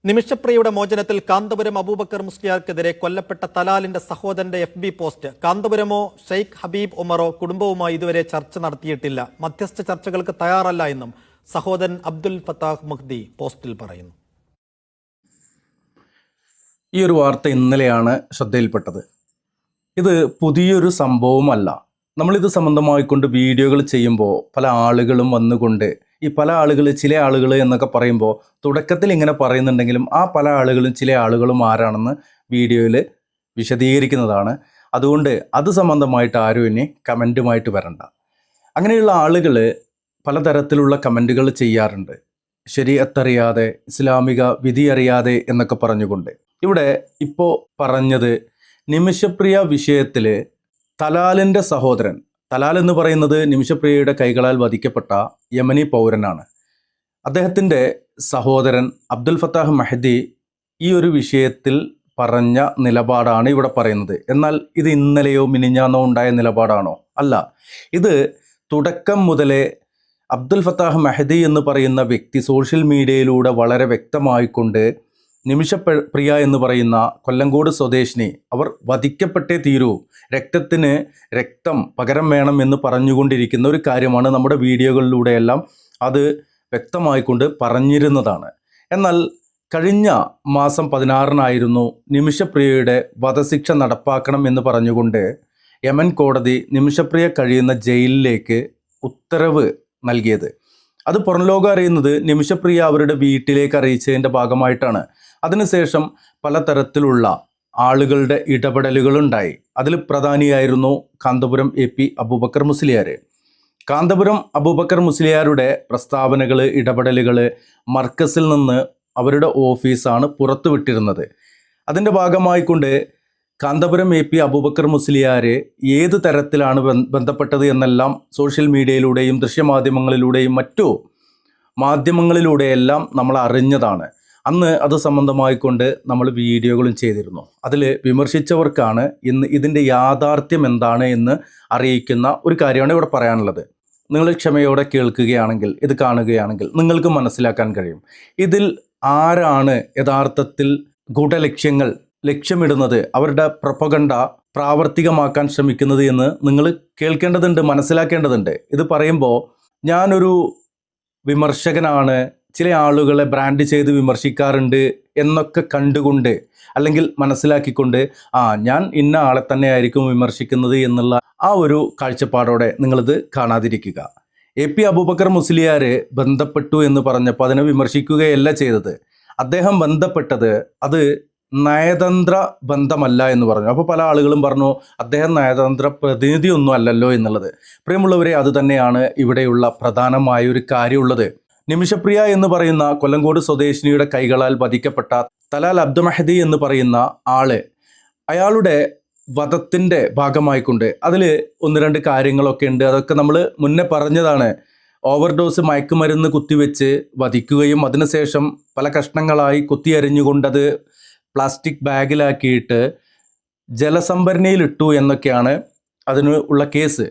നിമിഷപ്രിയയുടെ മോചനത്തിൽ കാന്തപുരം അബൂബക്കർ മുസ്ലിയാർക്കെതിരെ കൊല്ലപ്പെട്ട തലാലിന്റെ സഹോദരന്റെ FB പോസ്റ്റ്. കാന്തപുരമോ ഷെയ്ഖ് ഹബീബ് ഉമറോ കുടുംബവുമായി ഇതുവരെ ചർച്ച നടത്തിയിട്ടില്ല. മധ്യസ്ഥ ചർച്ചകൾക്ക് തയ്യാറല്ല എന്നും സഹോദരൻ അബ്ദുൽ ഫത്താഹ് മഹ്ദി പോസ്റ്റിൽ പറയുന്നു. ഈ ഒരു വാർത്ത ഇന്നലെയാണ് ശ്രദ്ധയിൽപ്പെട്ടത്. ഇത് പുതിയൊരു സംഭവമല്ല. നമ്മളിത് സംബന്ധമായിക്കൊണ്ട് വീഡിയോകൾ ചെയ്യുമ്പോൾ പല ആളുകളും വന്നുകൊണ്ട് പല ആളുകൾ ചില ആളുകൾ എന്നൊക്കെ പറയുമ്പോൾ തുടക്കത്തിൽ ഇങ്ങനെ പറയുന്നുണ്ടെങ്കിലും ആ പല ആളുകളും ചില ആളുകളും ആരാണെന്ന് വീഡിയോയിൽ വിശദീകരിക്കുന്നതാണ്. അതുകൊണ്ട് അത് സംബന്ധമായിട്ട് ആരും ഇനി കമൻറ്റുമായിട്ട് വരണ്ട. അങ്ങനെയുള്ള ആളുകൾ പലതരത്തിലുള്ള കമൻറ്റുകൾ ചെയ്യാറുണ്ട്. ശരീഅത്തറിയാതെ, ഇസ്ലാമിക വിധി അറിയാതെ എന്നൊക്കെ പറഞ്ഞുകൊണ്ട്. ഇവിടെ ഇപ്പോൾ പറഞ്ഞത് നിമിഷപ്രിയ വിഷയത്തിൽ തലാലിൻ്റെ സഹോദരൻ, തലാൽ എന്ന് പറയുന്നത് നിമിഷപ്രിയയുടെ കൈകളാൽ വധിക്കപ്പെട്ട യമനി പൗരനാണ്. അദ്ദേഹത്തിൻ്റെ സഹോദരൻ അബ്ദുൽ ഫത്താഹ് മഹ്ദി ഈ ഒരു വിഷയത്തിൽ പറഞ്ഞ നിലപാടാണ് ഇവിടെ പറയുന്നത്. എന്നാൽ ഇത് ഇന്നലെയോ മിനിഞ്ഞാന്നോ ഉണ്ടായ നിലപാടാണോ? അല്ല. ഇത് തുടക്കം മുതലേ അബ്ദുൽ ഫത്താഹ് മഹ്ദി എന്ന് പറയുന്ന വ്യക്തി സോഷ്യൽ മീഡിയയിലൂടെ വളരെ വ്യക്തമായിക്കൊണ്ട് നിമിഷപ്രിയ എന്ന് പറയുന്ന കൊല്ലങ്കോട് സ്വദേശിനി അവർ വധിക്കപ്പെട്ടേ തീരൂ, രക്തത്തിന് രക്തം പകരം വേണം എന്ന് പറഞ്ഞുകൊണ്ടിരിക്കുന്ന ഒരു കാര്യമാണ്. നമ്മുടെ വീഡിയോകളിലൂടെയെല്ലാം അത് വ്യക്തമായിക്കൊണ്ട് പറഞ്ഞിരുന്നതാണ്. എന്നാൽ കഴിഞ്ഞ മാസം 16-നായിരുന്നു നിമിഷപ്രിയയുടെ വധശിക്ഷ നടപ്പാക്കണം എന്ന് പറഞ്ഞുകൊണ്ട് യമൻ കോടതി നിമിഷപ്രിയ കഴിയുന്ന ജയിലിലേക്ക് ഉത്തരവ് നൽകിയത്. അത് പുറംലോകം അറിയുന്നത് നിമിഷപ്രിയ അവരുടെ വീട്ടിലേക്ക് അറിയിച്ചതിൻ്റെ ഭാഗമായിട്ടാണ്. അതിനുശേഷം പലതരത്തിലുള്ള ആളുകളുടെ ഇടപെടലുകളുണ്ടായി. അതിൽ പ്രധാനിയായിരുന്നു കാന്തപുരം AP അബൂബക്കർ മുസ്ലിയാർ. കാന്തപുരം അബൂബക്കർ മുസ്ലിയാരുടെ പ്രസ്താവനകൾ, ഇടപെടലുകൾ മർക്കസിൽ നിന്ന് അവരുടെ ഓഫീസാണ് പുറത്തുവിട്ടിരുന്നത്. അതിൻ്റെ ഭാഗമായിക്കൊണ്ട് കാന്തപുരം AP അബൂബക്കർ മുസ്ലിയാർ ഏത് തരത്തിലാണ് ബന്ധപ്പെട്ടത് എന്നെല്ലാം സോഷ്യൽ മീഡിയയിലൂടെയും ദൃശ്യമാധ്യമങ്ങളിലൂടെയും മറ്റു മാധ്യമങ്ങളിലൂടെയെല്ലാം നമ്മൾ അറിഞ്ഞതാണ്. അന്ന് അത് സംബന്ധമായിക്കൊണ്ട് നമ്മൾ വീഡിയോകളും ചെയ്തിരുന്നു. അതിൽ വിമർശിച്ചവർക്കാണ് ഇന്ന് ഇതിൻ്റെ യാഥാർത്ഥ്യം എന്താണ് എന്ന് അറിയിക്കുന്ന ഒരു കാര്യമാണ് ഇവിടെ പറയാനുള്ളത്. നിങ്ങൾ ക്ഷമയോടെ കേൾക്കുകയാണെങ്കിൽ, ഇത് കാണുകയാണെങ്കിൽ നിങ്ങൾക്ക് മനസ്സിലാക്കാൻ കഴിയും ഇതിൽ ആരാണ് യഥാർത്ഥത്തിൽ ഗൂഢലക്ഷ്യങ്ങൾ ലക്ഷ്യമിടുന്നത്, അവരുടെ പ്രൊപ്പഗണ്ട പ്രാവർത്തികമാക്കാൻ ശ്രമിക്കുന്നത് എന്ന് നിങ്ങൾ കേൾക്കേണ്ടതുണ്ട്, മനസ്സിലാക്കേണ്ടതുണ്ട്. ഇത് പറയുമ്പോൾ ഞാനൊരു വിമർശകനാണ്, ചില ആളുകളെ ബ്രാൻഡ് ചെയ്ത് വിമർശിക്കാറുണ്ട് എന്നൊക്കെ കണ്ടുകൊണ്ട് അല്ലെങ്കിൽ മനസ്സിലാക്കിക്കൊണ്ട് ഞാൻ ഇന്ന ആളെ തന്നെ ആയിരിക്കും വിമർശിക്കുന്നത് എന്നുള്ള ആ ഒരു കാഴ്ചപ്പാടോടെ നിങ്ങളിത് കാണാതിരിക്കുക. AP അബൂബക്കർ മുസ്ലിയാർ ബന്ധപ്പെട്ടു എന്ന് പറഞ്ഞപ്പോൾ അതിനെ വിമർശിക്കുകയല്ല ചെയ്തത്. അദ്ദേഹം ബന്ധപ്പെട്ടത് അത് നയതന്ത്ര ബന്ധമല്ല എന്ന് പറഞ്ഞു. അപ്പോൾ പല ആളുകളും പറഞ്ഞു അദ്ദേഹം നയതന്ത്ര പ്രതിനിധിയൊന്നും അല്ലല്ലോ എന്നുള്ളത്. പ്രിയമുള്ളവരെ, അത് തന്നെയാണ് ഇവിടെയുള്ള പ്രധാനമായ ഒരു കാര്യമുള്ളത്. നിമിഷപ്രിയ എന്ന് പറയുന്ന കൊല്ലങ്കോട് സ്വദേശിനിയുടെ കൈകളാൽ വധിക്കപ്പെട്ട തലാൽ അബ്ദു മഹ്ദി എന്ന് പറയുന്ന ആള്, അയാളുടെ വധത്തിൻ്റെ ഭാഗമായിക്കൊണ്ട് അതിൽ 1-2 കാര്യങ്ങളൊക്കെ ഉണ്ട്. അതൊക്കെ നമ്മൾ മുന്നേ പറഞ്ഞതാണ്. ഓവർഡോസ് മയക്കുമരുന്ന് കുത്തിവെച്ച് വധിക്കുകയും അതിനുശേഷം പല കഷ്ണങ്ങളായി കുത്തിയരിഞ്ഞുകൊണ്ടത് പ്ലാസ്റ്റിക് ബാഗിലാക്കിയിട്ട് ജലസംഭരണിയിലിട്ടു എന്നൊക്കെയാണ് അതിന് ഉള്ള കേസ്.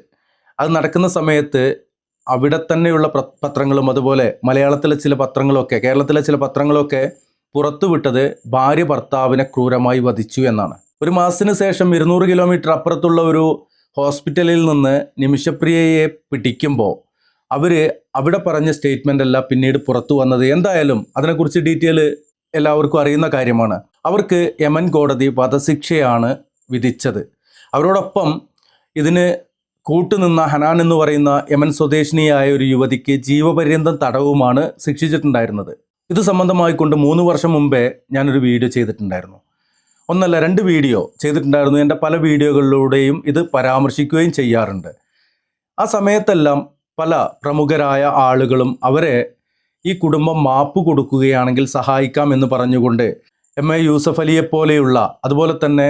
അത് നടക്കുന്ന സമയത്ത് അവിടെ തന്നെയുള്ള പത്രങ്ങളും അതുപോലെ മലയാളത്തിലെ ചില പത്രങ്ങളൊക്കെ, കേരളത്തിലെ ചില പത്രങ്ങളൊക്കെ പുറത്തുവിട്ടത് ഭാര്യ ഭർത്താവിനെ ക്രൂരമായി വധിച്ചു എന്നാണ്. ഒരു മാസത്തിന് ശേഷം 200 കിലോമീറ്റർ അപ്പുറത്തുള്ള ഒരു ഹോസ്പിറ്റലിൽ നിന്ന് നിമിഷപ്രിയയെ പിടിക്കുമ്പോൾ അവിടെ പറഞ്ഞ സ്റ്റേറ്റ്മെൻ്റ് അല്ല പിന്നീട് പുറത്തു വന്നത്. എന്തായാലും അതിനെക്കുറിച്ച് ഡീറ്റെയിൽ എല്ലാവർക്കും അറിയുന്ന കാര്യമാണ്. അവർക്ക് യമൻ കോടതി വധശിക്ഷയാണ് വിധിച്ചത്. അവരോടൊപ്പം ഇതിന് കൂട്ടുനിന്ന ഹനാൻ എന്ന് പറയുന്ന യമൻ സ്വദേശിനിയായ ഒരു യുവതിക്ക് ജീവപര്യന്തം തടവുമാണ് ശിക്ഷിച്ചിട്ടുണ്ടായിരുന്നത്. ഇത് സംബന്ധമായിക്കൊണ്ട് 3 വർഷം മുമ്പേ ഞാനൊരു വീഡിയോ ചെയ്തിട്ടുണ്ടായിരുന്നു. 1 അല്ല 2 വീഡിയോ ചെയ്തിട്ടുണ്ടായിരുന്നു. എൻ്റെ പല വീഡിയോകളിലൂടെയും ഇത് പരാമർശിക്കുകയും ചെയ്യാറുണ്ട്. ആ സമയത്തെല്ലാം പല പ്രമുഖരായ ആളുകളും അവരെ ഈ കുടുംബം മാപ്പ് കൊടുക്കുകയാണെങ്കിൽ സഹായിക്കാം എന്ന് പറഞ്ഞുകൊണ്ട് MA യൂസഫ് അലിയെ പോലെയുള്ള, അതുപോലെ തന്നെ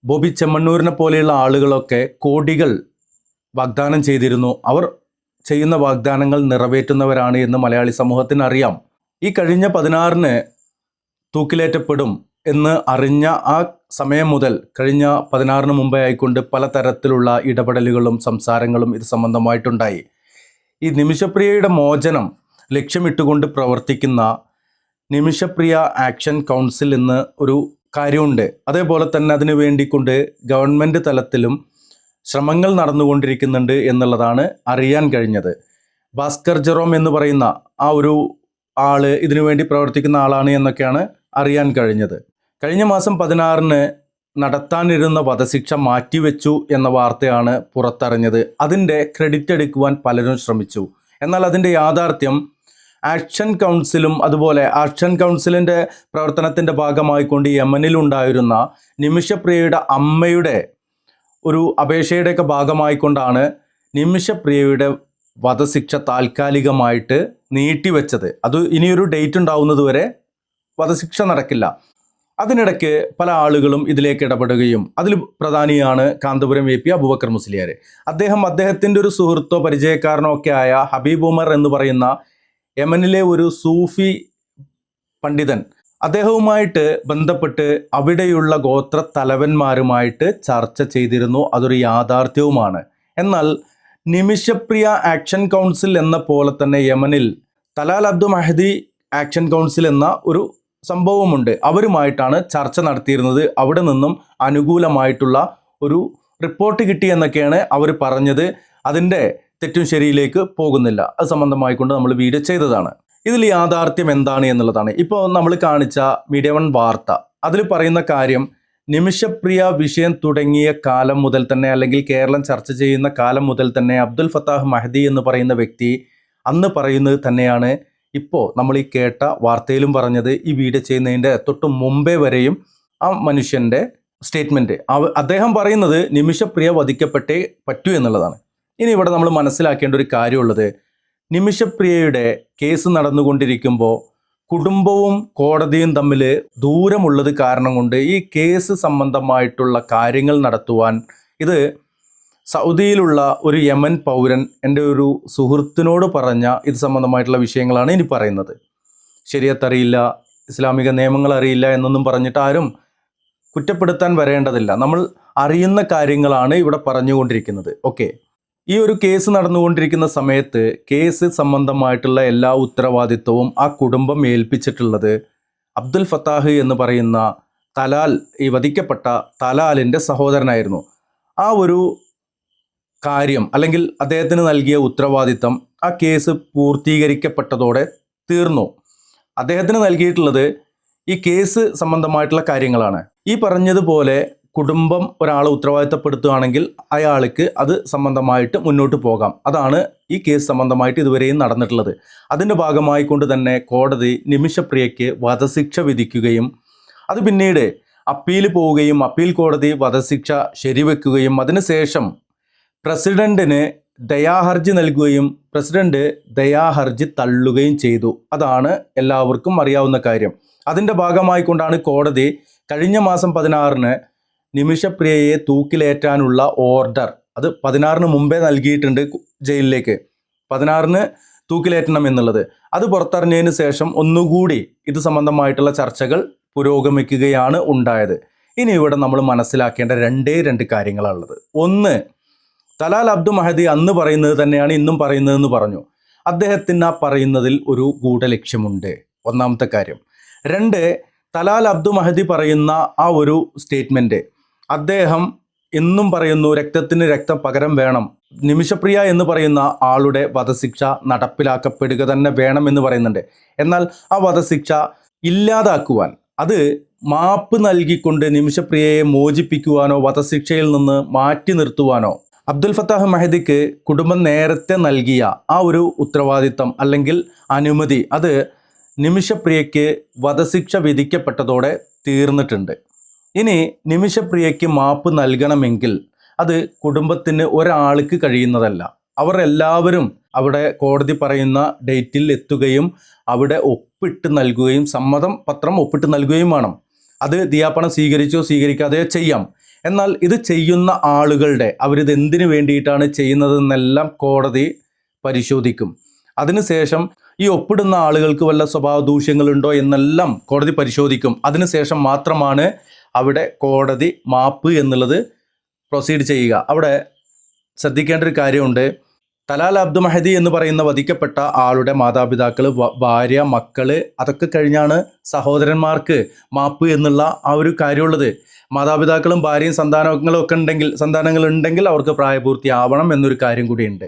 ബോബി ചെമ്മണ്ണൂരിനെ പോലെയുള്ള ആളുകളൊക്കെ കോടികൾ വാഗ്ദാനം ചെയ്തിരുന്നു. അവർ ചെയ്യുന്ന വാഗ്ദാനങ്ങൾ നിറവേറ്റുന്നവരാണ് എന്ന് മലയാളി സമൂഹത്തിന് അറിയാം. ഈ കഴിഞ്ഞ 16-ന് തൂക്കിലേറ്റപ്പെടും എന്ന് അറിഞ്ഞ ആ സമയം മുതൽ കഴിഞ്ഞ 16-ന് മുമ്പേ ആയിക്കൊണ്ട് പലതരത്തിലുള്ള ഇടപെടലുകളും സംസാരങ്ങളും ഇത് സംബന്ധമായിട്ടുണ്ടായി. ഈ നിമിഷപ്രിയയുടെ മോചനം ലക്ഷ്യമിട്ടുകൊണ്ട് പ്രവർത്തിക്കുന്ന നിമിഷപ്രിയ ആക്ഷൻ കൗൺസിൽ എന്ന് ഒരു കാര്യമുണ്ട്. അതേപോലെ തന്നെ അതിനു വേണ്ടിക്കൊണ്ട് ഗവൺമെൻറ് തലത്തിലും ശ്രമങ്ങൾ നടന്നുകൊണ്ടിരിക്കുന്നുണ്ട് എന്നുള്ളതാണ് അറിയാൻ കഴിഞ്ഞത്. ഭാസ്കർ ജെറോം എന്ന് പറയുന്ന ആ ഒരു ആള് ഇതിനു വേണ്ടി പ്രവർത്തിക്കുന്ന ആളാണ് എന്നൊക്കെയാണ് അറിയാൻ കഴിഞ്ഞത്. കഴിഞ്ഞ മാസം 16-ന് നടത്താനിരുന്ന വധശിക്ഷ മാറ്റിവെച്ചു എന്ന വാർത്തയാണ് പുറത്തറിഞ്ഞത്. അതിൻ്റെ ക്രെഡിറ്റ് എടുക്കുവാൻ പലരും ശ്രമിച്ചു. എന്നാൽ അതിൻ്റെ യാഥാർത്ഥ്യം ആക്ഷൻ കൗൺസിലും അതുപോലെ ആക്ഷൻ കൗൺസിലിൻ്റെ പ്രവർത്തനത്തിൻ്റെ ഭാഗമായിക്കൊണ്ട് യമനിലുണ്ടായിരുന്ന നിമിഷപ്രിയയുടെ അമ്മയുടെ ഒരു അപേക്ഷയുടെയൊക്കെ ഭാഗമായിക്കൊണ്ടാണ് നിമിഷപ്രിയയുടെ വധശിക്ഷ താൽക്കാലികമായിട്ട് നീട്ടിവെച്ചത്. അത് ഇനിയൊരു ഡേറ്റ് ഉണ്ടാവുന്നതുവരെ വധശിക്ഷ നടക്കില്ല. അതിനിടയ്ക്ക് പല ആളുകളും ഇതിലേക്ക് ഇടപെടുകയും അതിൽ പ്രധാനിയാണ് കാന്തപുരം AP അബൂബക്കർ മുസ്ലിയാർ. അദ്ദേഹത്തിൻ്റെ ഒരു സുഹൃത്തോ പരിചയക്കാരനോ ഒക്കെ ആയ ഹബീബ് ഉമർ എന്ന് പറയുന്ന യമനിലെ ഒരു സൂഫി പണ്ഡിതൻ, അദ്ദേഹവുമായിട്ട് ബന്ധപ്പെട്ട് അവിടെയുള്ള ഗോത്ര തലവന്മാരുമായിട്ട് ചർച്ച ചെയ്തിരുന്നു. അതൊരു യാഥാർത്ഥ്യവുമാണ്. എന്നാൽ നിമിഷപ്രിയ ആക്ഷൻ കൗൺസിൽ എന്ന പോലെ തന്നെ യമനിൽ Talal Abdu Mahdi action council എന്ന ഒരു സംഭവമുണ്ട്. അവരുമായിട്ടാണ് ചർച്ച നടത്തിയിരുന്നത്. അവിടെ നിന്നും അനുകൂലമായിട്ടുള്ള ഒരു റിപ്പോർട്ട് കിട്ടി എന്നൊക്കെയാണ് അവർ പറഞ്ഞത്. അതിൻ്റെ തെറ്റും ശരിയിലേക്ക് പോകുന്നില്ല. അത് സംബന്ധമായിക്കൊണ്ട് നമ്മൾ വീഡിയോ ചെയ്തതാണ്. ഇതിൽ യാഥാർത്ഥ്യം എന്താണ് എന്നുള്ളതാണ്. ഇപ്പോൾ നമ്മൾ കാണിച്ച മീഡിയ വൺ വാർത്ത, അതിൽ പറയുന്ന കാര്യം നിമിഷപ്രിയ വിഷയം തുടങ്ങിയ കാലം മുതൽ തന്നെ, അല്ലെങ്കിൽ കേരളം ചർച്ച ചെയ്യുന്ന കാലം മുതൽ തന്നെ അബ്ദുൽ ഫത്താഹ് മഹദി എന്ന് പറയുന്ന വ്യക്തി അന്ന് പറയുന്നത് തന്നെയാണ് ഇപ്പോൾ നമ്മൾ ഈ കേട്ട വാർത്തയിലും പറഞ്ഞത്. ഈ വീഡിയോ ചെയ്യുന്നതിൻ്റെ തൊട്ട് മുമ്പേ വരെയും ആ മനുഷ്യൻ്റെ സ്റ്റേറ്റ്മെൻറ്റ് അദ്ദേഹം പറയുന്നത് നിമിഷപ്രിയ വധിക്കപ്പെട്ടേ പറ്റൂ എന്നുള്ളതാണ്. ഇനി ഇവിടെ നമ്മൾ മനസ്സിലാക്കേണ്ട ഒരു കാര്യമുള്ളത്, നിമിഷപ്രിയയുടെ കേസ് നടന്നുകൊണ്ടിരിക്കുമ്പോൾ കുടുംബവും കോടതിയും തമ്മിൽ ദൂരമുള്ളത് കാരണം കൊണ്ട് ഈ കേസ് സംബന്ധമായിട്ടുള്ള കാര്യങ്ങൾ നടത്തുവാൻ ഇത് സൗദിയിലുള്ള ഒരു യമൻ പൗരൻ എൻ്റെ ഒരു സുഹൃത്തിനോട് പറഞ്ഞ ഇത് സംബന്ധമായിട്ടുള്ള വിഷയങ്ങളാണ് ഇനി പറയുന്നത്. ശരിയത്ത് അറിയില്ല, ഇസ്ലാമിക നിയമങ്ങൾ അറിയില്ല എന്നൊന്നും പറഞ്ഞിട്ട് ആരും കുറ്റപ്പെടുത്താൻ വരേണ്ടതില്ല. നമ്മൾ അറിയുന്ന കാര്യങ്ങളാണ് ഇവിടെ പറഞ്ഞുകൊണ്ടിരിക്കുന്നത്. ഓക്കെ, ഈ ഒരു കേസ് നടന്നുകൊണ്ടിരിക്കുന്ന സമയത്ത് കേസ് സംബന്ധമായിട്ടുള്ള എല്ലാ ഉത്തരവാദിത്വവും ആ കുടുംബം ഏൽപ്പിച്ചിട്ടുള്ളത് അബ്ദുൽ ഫത്താഹ് എന്ന് പറയുന്ന തലാൽ, ഈ വധിക്കപ്പെട്ട തലാലിൻ്റെ സഹോദരനായിരുന്നു. ആ ഒരു കാര്യം അല്ലെങ്കിൽ അദ്ദേഹത്തിന് നൽകിയ ഉത്തരവാദിത്തം ആ കേസ് പൂർത്തീകരിക്കപ്പെട്ടതോടെ തീർന്നു. അദ്ദേഹത്തിന് നൽകിയിട്ടുള്ളത് ഈ കേസ് സംബന്ധമായിട്ടുള്ള കാര്യങ്ങളാണ്. ഈ പറഞ്ഞതുപോലെ കുടുംബം ഒരാളെ ഉത്തരവാദിത്തപ്പെടുത്തുകയാണെങ്കിൽ അയാൾക്ക് അത് സംബന്ധമായിട്ട് മുന്നോട്ട് പോകാം. അതാണ് ഈ കേസ് സംബന്ധമായിട്ട് ഇതുവരെയും നടന്നിട്ടുള്ളത്. അതിൻ്റെ ഭാഗമായി കൊണ്ട് തന്നെ കോടതി നിമിഷപ്രിയയ്ക്ക് വധശിക്ഷ വിധിക്കുകയും അത് പിന്നീട് അപ്പീൽ പോവുകയും അപ്പീൽ കോടതി വധശിക്ഷ ശരിവെക്കുകയും അതിനുശേഷം പ്രസിഡന്റിന് ദയാഹർജി നൽകുകയും പ്രസിഡന്റ് ദയാഹർജി തള്ളുകയും ചെയ്തു. അതാണ് എല്ലാവർക്കും അറിയാവുന്ന കാര്യം. അതിൻ്റെ ഭാഗമായിക്കൊണ്ടാണ് കോടതി കഴിഞ്ഞ മാസം 16-ന് നിമിഷപ്രിയയെ തൂക്കിലേറ്റാനുള്ള ഓർഡർ, അത് 16-ന് മുമ്പേ നൽകിയിട്ടുണ്ട് ജയിലിലേക്ക്, 16-ന് തൂക്കിലേറ്റണം എന്നുള്ളത്. അത് പുറത്തറിഞ്ഞതിന് ശേഷം ഒന്നുകൂടി ഇത് സംബന്ധമായിട്ടുള്ള ചർച്ചകൾ പുരോഗമിക്കുകയാണ് ഉണ്ടായത്. ഇനി ഇവിടെ നമ്മൾ മനസ്സിലാക്കേണ്ട രണ്ട് കാര്യങ്ങളാണുള്ളത്. ഒന്ന്, തലാൽ അബ്ദു മഹദി അന്ന് പറയുന്നത് തന്നെയാണ് ഇന്നും പറയുന്നതെന്ന് പറഞ്ഞു. അദ്ദേഹത്തിന് ആ പറയുന്നതിൽ ഒരു ഗൂഢലക്ഷ്യമുണ്ട്, ഒന്നാമത്തെ കാര്യം. രണ്ട്, തലാൽ അബ്ദു മഹദി പറയുന്ന ആ ഒരു സ്റ്റേറ്റ്മെൻറ്റ്, അദ്ദേഹം എന്നും പറയുന്നു രക്തത്തിന് രക്തം പകരം വേണം, നിമിഷപ്രിയ എന്ന് പറയുന്ന ആളുടെ വധശിക്ഷ നടപ്പിലാക്കപ്പെടുക തന്നെ വേണം എന്ന് പറയുന്നുണ്ട്. എന്നാൽ ആ വധശിക്ഷ ഇല്ലാതാക്കുവാൻ, അത് മാപ്പ് നൽകിക്കൊണ്ട് നിമിഷപ്രിയയെ മോചിപ്പിക്കുവാനോ വധശിക്ഷയിൽ നിന്ന് മാറ്റി നിർത്തുവാനോ അബ്ദുൽ ഫത്താഹ് മഹദിക്ക് കുടുംബം നേരത്തെ നൽകിയ ആ ഒരു ഉത്തരവാദിത്തം അല്ലെങ്കിൽ അനുമതി, അത് നിമിഷപ്രിയയ്ക്ക് വധശിക്ഷ വിധിക്കപ്പെട്ടതോടെ തീർന്നിട്ടുണ്ട്. ഇനി നിമിഷപ്രിയയ്ക്ക് മാപ്പ് നൽകണമെങ്കിൽ അത് കുടുംബത്തിന് ഒരാൾക്ക് കഴിയുന്നതല്ല. അവർ എല്ലാവരും അവിടെ കോടതി പറയുന്ന ഡേറ്റിൽ എത്തുകയും അവിടെ ഒപ്പിട്ട് നൽകുകയും സമ്മതം പത്രം ഒപ്പിട്ട് നൽകുകയും വേണം. അത് ദിയാപ്പണം സ്വീകരിച്ചോ സ്വീകരിക്കാതെയോ ചെയ്യാം. എന്നാൽ ഇത് ചെയ്യുന്ന ആളുകളുടെ അവരിത് എന്തിനു വേണ്ടിയിട്ടാണ് ചെയ്യുന്നതെന്നെല്ലാം കോടതി പരിശോധിക്കും. അതിനുശേഷം ഈ ഒപ്പിടുന്ന ആളുകൾക്ക് വല്ല സ്വഭാവ ദൂഷ്യങ്ങളുണ്ടോ എന്നെല്ലാം കോടതി പരിശോധിക്കും. അതിനുശേഷം മാത്രമാണ് അവിടെ കോടതി മാപ്പ് എന്നുള്ളത് പ്രൊസീഡ് ചെയ്യുക. അവിടെ ശ്രദ്ധിക്കേണ്ട ഒരു കാര്യമുണ്ട്, തലാൽ അബ്ദു മഹദി എന്ന് പറയുന്ന വധിക്കപ്പെട്ട ആളുടെ മാതാപിതാക്കൾ, ഭാര്യ, മക്കള്, അതൊക്കെ കഴിഞ്ഞാണ് സഹോദരന്മാർക്ക് മാപ്പ് എന്നുള്ള ആ ഒരു കാര്യമുള്ളത്. മാതാപിതാക്കളും ഭാര്യയും സന്താനങ്ങൾ ഉണ്ടെങ്കിൽ അവർക്ക് പ്രായപൂർത്തിയാവണം എന്നൊരു കാര്യം കൂടിയുണ്ട്.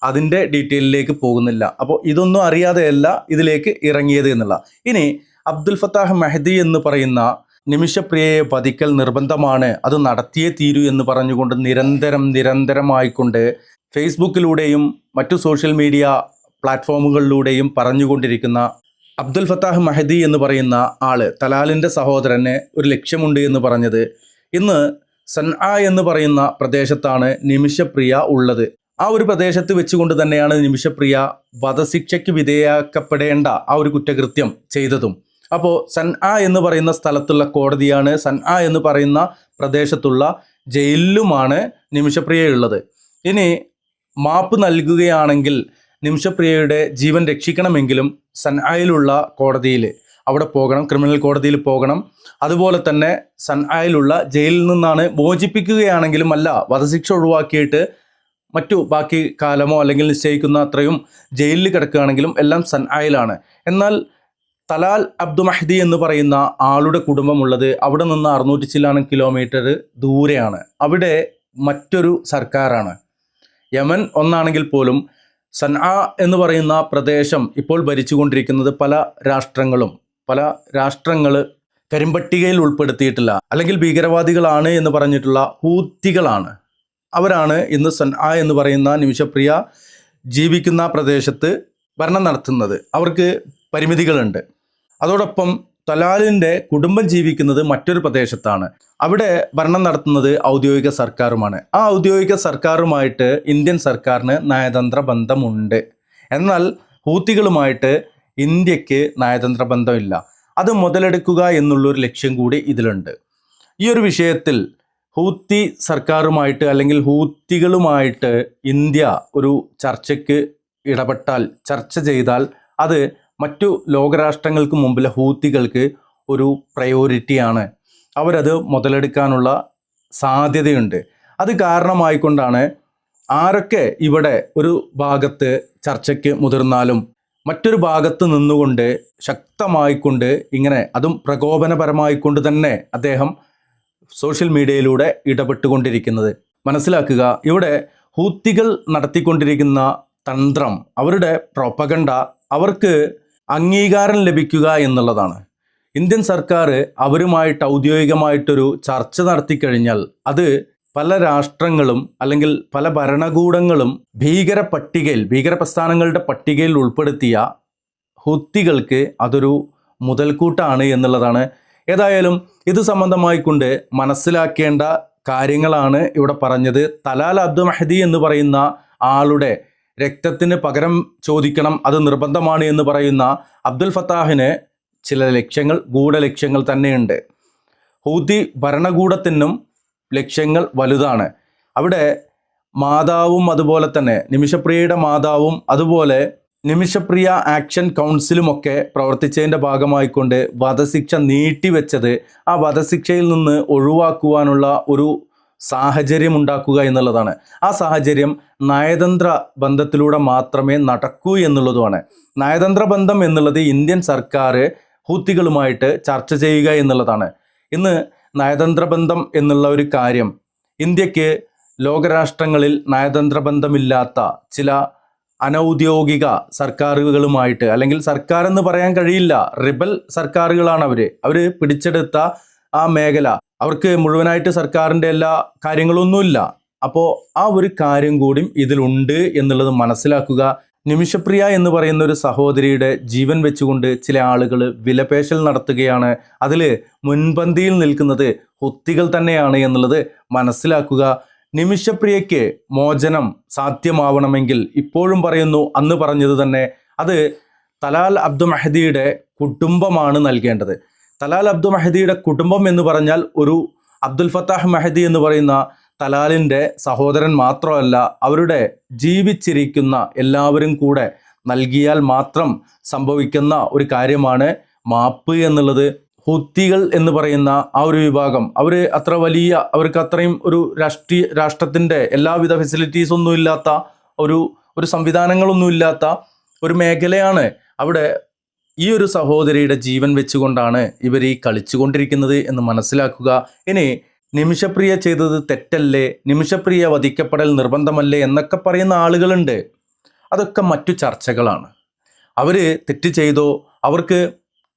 അതിൻ്റെ ഡീറ്റെയിലേക്ക് പോകുന്നില്ല. അപ്പോൾ ഇതൊന്നും അറിയാതെയല്ല ഇതിലേക്ക് ഇറങ്ങിയത് എന്നുള്ള. ഇനി അബ്ദുൽ ഫത്താഹ് മെഹദി എന്ന് പറയുന്ന നിമിഷപ്രിയയെ വധിക്കൽ നിർബന്ധമാണ്, അത് നടത്തിയേ തീരൂ എന്ന് പറഞ്ഞുകൊണ്ട് നിരന്തരമായിക്കൊണ്ട് ഫേസ്ബുക്കിലൂടെയും മറ്റു സോഷ്യൽ മീഡിയ പ്ലാറ്റ്ഫോമുകളിലൂടെയും പറഞ്ഞുകൊണ്ടിരിക്കുന്ന അബ്ദുൽ ഫത്താഹ് മെഹദി എന്ന് പറയുന്ന ആള്, തലാലിൻ്റെ സഹോദരന് ഒരു ലക്ഷ്യമുണ്ട് എന്ന് പറഞ്ഞത്, ഇന്ന് സൻആ എന്ന് പറയുന്ന പ്രദേശത്താണ് നിമിഷപ്രിയ ഉള്ളത്. ആ ഒരു പ്രദേശത്ത് വെച്ചുകൊണ്ട് തന്നെയാണ് നിമിഷപ്രിയ വധശിക്ഷയ്ക്ക് വിധേയമാക്കപ്പെടേണ്ട ആ ഒരു കുറ്റകൃത്യം ചെയ്തതും. അപ്പോൾ സൻആ എന്ന് പറയുന്ന സ്ഥലത്തുള്ള കോടതിയാണ്, സൻആ എന്ന് പറയുന്ന പ്രദേശത്തുള്ള ജയിലിലുമാണ് നിമിഷപ്രിയ ഉള്ളത്. ഇനി മാപ്പ് നൽകുകയാണെങ്കിൽ നിമിഷപ്രിയയുടെ ജീവൻ രക്ഷിക്കണമെങ്കിലും സൻആയിലുള്ള കോടതിയിൽ അവിടെ പോകണം, ക്രിമിനൽ കോടതിയിൽ പോകണം. അതുപോലെ തന്നെ സൻആയിലുള്ള ജയിലിൽ നിന്നാണ് മോചിപ്പിക്കുകയാണെങ്കിലും, അല്ല വധശിക്ഷ ഒഴിവാക്കിയിട്ട് മറ്റു ബാക്കി കാലമോ അല്ലെങ്കിൽ നിശ്ചയിക്കുന്ന അത്രയും ജയിലിൽ കിടക്കുകയാണെങ്കിലും എല്ലാം സൻആയിലാണ്. എന്നാൽ തലാൽ അബ്ദു മഹദി എന്ന് പറയുന്ന ആളുടെ കുടുംബമുള്ളത് അവിടെ നിന്ന് 600 ചില്ലാനം കിലോമീറ്റർ ദൂരെയാണ്. അവിടെ മറ്റൊരു സർക്കാരാണ്. യമൻ ഒന്നാണെങ്കിൽ പോലും സൻആ എന്ന് പറയുന്ന പ്രദേശം ഇപ്പോൾ ഭരിച്ചുകൊണ്ടിരിക്കുന്നത് പല രാഷ്ട്രങ്ങൾ കരിമ്പട്ടികയിൽ ഉൾപ്പെടുത്തിയിട്ടില്ല, അല്ലെങ്കിൽ ഭീകരവാദികളാണ് എന്ന് പറഞ്ഞിട്ടുള്ള ഹൂത്തികളാണ്. അവരാണ് ഇന്ന് സൻആ എന്ന് പറയുന്ന നിമിഷപ്രിയ ജീവിക്കുന്ന പ്രദേശത്ത് ഭരണം നടത്തുന്നത്. അവർക്ക് പരിമിതികളുണ്ട്. അതോടൊപ്പം തലാലിൻ്റെ കുടുംബം ജീവിക്കുന്നത് മറ്റൊരു പ്രദേശത്താണ്. അവിടെ ഭരണം നടത്തുന്നത് ഔദ്യോഗിക സർക്കാരുമാണ്. ആ ഔദ്യോഗിക സർക്കാരുമായിട്ട് ഇന്ത്യൻ സർക്കാരിന് നയതന്ത്ര ബന്ധമുണ്ട്. എന്നാൽ ഹൂത്തികളുമായിട്ട് ഇന്ത്യക്ക് നയതന്ത്ര ബന്ധമില്ല. അത് മുതലെടുക്കുക എന്നുള്ളൊരു ലക്ഷ്യം കൂടി ഇതിലുണ്ട്. ഈ ഒരു വിഷയത്തിൽ ഹൂത്തി സർക്കാരുമായിട്ട് അല്ലെങ്കിൽ ഹൂത്തികളുമായിട്ട് ഇന്ത്യ ഒരു ചർച്ചയ്ക്ക് ഇടപെട്ടാൽ, ചർച്ച ചെയ്താൽ, അത് മറ്റു ലോകരാഷ്ട്രങ്ങൾക്ക് മുമ്പിൽ ഹൂത്തികൾക്ക് ഒരു പ്രയോറിറ്റിയാണ്. അവരത് മുതലെടുക്കാനുള്ള സാധ്യതയുണ്ട്. അത് കാരണമായിക്കൊണ്ടാണ് ആരൊക്കെ ഇവിടെ ഒരു ഭാഗത്ത് ചർച്ചയ്ക്ക് മുതിർന്നാലും മറ്റൊരു ഭാഗത്ത് നിന്നുകൊണ്ട് ശക്തമായിക്കൊണ്ട് ഇങ്ങനെ, അതും പ്രകോപനപരമായിക്കൊണ്ട് തന്നെ അദ്ദേഹം സോഷ്യൽ മീഡിയയിലൂടെ ഇടപെട്ടുകൊണ്ടിരിക്കുന്നത്. മനസ്സിലാക്കുക, ഇവിടെ ഹൂത്തികൾ നടത്തിക്കൊണ്ടിരിക്കുന്ന തന്ത്രം, അവരുടെ പ്രൊപ്പഗണ്ട, അവർക്ക് അംഗീകാരം ലഭിക്കുക എന്നുള്ളതാണ്. ഇന്ത്യൻ സർക്കാർ അവരുമായിട്ട് ഔദ്യോഗികമായിട്ടൊരു ചർച്ച നടത്തിക്കഴിഞ്ഞാൽ അത് പല രാഷ്ട്രങ്ങളും അല്ലെങ്കിൽ പല ഭരണകൂടങ്ങളും ഭീകര പ്രസ്ഥാനങ്ങളുടെ പട്ടികയിൽ ഉൾപ്പെടുത്തിയ ഹൂത്തികൾക്ക് അതൊരു മുതൽക്കൂട്ടാണ് എന്നുള്ളതാണ്. ഏതായാലും ഇത് സംബന്ധമായിക്കൊണ്ട് മനസ്സിലാക്കേണ്ട കാര്യങ്ങളാണ് ഇവിടെ പറഞ്ഞത്. തലാൽ അബ്ദു മഹദി എന്ന് പറയുന്ന ആളുടെ രക്തത്തിന് പകരം ചോദിക്കണം, അത് നിർബന്ധമാണ് എന്ന് പറയുന്ന അബ്ദുൽ ഫത്താഹിന് ചില ഗൂഢലക്ഷ്യങ്ങൾ തന്നെയുണ്ട്. ഹൂത്തി ഭരണകൂടത്തിനും ലക്ഷ്യങ്ങൾ വലുതാണ്. അവിടെ മാതാവും അതുപോലെ തന്നെ നിമിഷപ്രിയയുടെ മാതാവും അതുപോലെ നിമിഷപ്രിയ ആക്ഷൻ കൗൺസിലുമൊക്കെ പ്രവർത്തിച്ചതിൻ്റെ ഭാഗമായിക്കൊണ്ട് വധശിക്ഷ നീട്ടിവെച്ചത് ആ വധശിക്ഷയിൽ നിന്ന് ഒഴിവാക്കുവാനുള്ള ഒരു സാഹചര്യം ഉണ്ടാക്കുക എന്നുള്ളതാണ്. ആ സാഹചര്യം നയതന്ത്ര ബന്ധത്തിലൂടെ മാത്രമേ നടക്കൂ എന്നുള്ളതുമാണ്. നയതന്ത്ര ബന്ധം എന്നുള്ളത് ഇന്ത്യൻ സർക്കാർ ഹൂത്തികളുമായിട്ട് ചർച്ച ചെയ്യുക എന്നുള്ളതാണ്. ഇന്ന് നയതന്ത്ര ബന്ധം എന്നുള്ള ഒരു കാര്യം, ഇന്ത്യക്ക് ലോകരാഷ്ട്രങ്ങളിൽ നയതന്ത്ര ബന്ധമില്ലാത്ത ചില അനൗദ്യോഗിക സർക്കാരുകളുമായിട്ട്, അല്ലെങ്കിൽ സർക്കാർ എന്ന് പറയാൻ കഴിയില്ല, റിബൽ സർക്കാരുകളാണ് അവർ പിടിച്ചെടുത്ത ആ മേഖല. അവർക്ക് മുഴുവനായിട്ട് സർക്കാരിൻ്റെ എല്ലാ കാര്യങ്ങളൊന്നുമില്ല. അപ്പോൾ ആ ഒരു കാര്യം കൂടി ഇതിലുണ്ട് എന്നുള്ളത് മനസ്സിലാക്കുക. നിമിഷപ്രിയ എന്ന് പറയുന്ന ഒരു സഹോദരിയുടെ ജീവൻ വെച്ചുകൊണ്ട് ചില ആളുകൾ വിലപേശൽ നടത്തുകയാണ്. അതിൽ മുൻപന്തിയിൽ നിൽക്കുന്നത് ഹൂത്തികൾ തന്നെയാണ് എന്നുള്ളത് മനസ്സിലാക്കുക. നിമിഷപ്രിയയ്ക്ക് മോചനം സാധ്യമാവണമെങ്കിൽ, ഇപ്പോഴും പറയുന്നു, അന്ന് പറഞ്ഞത് തന്നെ, അത് തലാൽ അബ്ദു മഹദിയുടെ കുടുംബമാണ് നൽകേണ്ടത്. തലാൽ അബ്ദു മഹദിയുടെ കുടുംബം എന്ന് പറഞ്ഞാൽ ഒരു അബ്ദുൽ ഫത്താഹ് മെഹദി എന്ന് പറയുന്ന തലാലിൻ്റെ സഹോദരൻ മാത്രമല്ല, അവരുടെ ജീവിച്ചിരിക്കുന്ന എല്ലാവരും കൂടെ നൽകിയാൽ മാത്രം സംഭവിക്കുന്ന ഒരു കാര്യമാണ് മാപ്പ് എന്നുള്ളത്. ഹൂത്തികൾ എന്ന് പറയുന്ന ആ ഒരു വിഭാഗം, അവർ അത്ര വലിയ, അവർക്ക് അത്രയും ഒരു രാഷ്ട്രത്തിൻ്റെ എല്ലാവിധ ഫെസിലിറ്റീസ് ഒന്നും ഇല്ലാത്ത ഒരു സംവിധാനങ്ങളൊന്നും ഇല്ലാത്ത ഒരു മേഖലയാണ്. അവിടെ ഈ ഒരു സഹോദരിയുടെ ജീവൻ വെച്ചുകൊണ്ടാണ് ഇവർ ഈ കളിച്ചുകൊണ്ടിരിക്കുന്നത് എന്ന് മനസ്സിലാക്കുക. ഇനി നിമിഷപ്രിയ ചെയ്തത് തെറ്റല്ലേ, നിമിഷപ്രിയ വധിക്കപ്പെടൽ നിർബന്ധമല്ലേ എന്നൊക്കെ പറയുന്ന ആളുകളുണ്ട്. അതൊക്കെ മറ്റു ചർച്ചകളാണ്. അവർ തെറ്റ് ചെയ്തോ, അവർക്ക്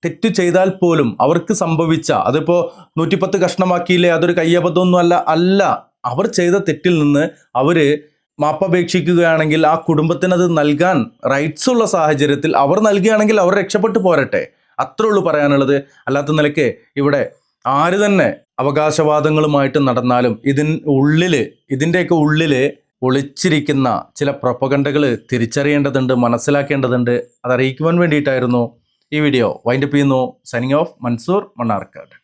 തെറ്റ് ചെയ്താൽ പോലും അവർക്ക് സംഭവിച്ച, അതിപ്പോൾ 110 കഷ്ണമാക്കിയില്ലേ, അതൊരു കയ്യബദ്ധമൊന്നും അല്ല. അവർ ചെയ്ത തെറ്റിൽ നിന്ന് അവർ മാപ്പപേക്ഷിക്കുകയാണെങ്കിൽ ആ കുടുംബത്തിനത് നൽകാൻ റൈറ്റ്സ് ഉള്ള സാഹചര്യത്തിൽ അവർ നൽകുകയാണെങ്കിൽ അവർ രക്ഷപ്പെട്ടു പോരട്ടെ. അത്രേ ഉള്ളൂ പറയാനുള്ളത്. അല്ലാത്ത നിലയ്ക്ക് ഇവിടെ ആര് തന്നെ അവകാശവാദങ്ങളുമായിട്ട് നടന്നാലും ഇതിൻ്റെയൊക്കെ ഉള്ളിൽ ഒളിച്ചിരിക്കുന്ന ചില പ്രൊപ്പഗണ്ടകൾ തിരിച്ചറിയേണ്ടതുണ്ട്, മനസ്സിലാക്കേണ്ടതുണ്ട്. അത് അറിയിക്കുവാൻ വേണ്ടിയിട്ടായിരുന്നു ഈ വീഡിയോ വൈൻഡപ്പ് ചെയ്യുന്നു. Signing off, Mansoor Mannarkkad.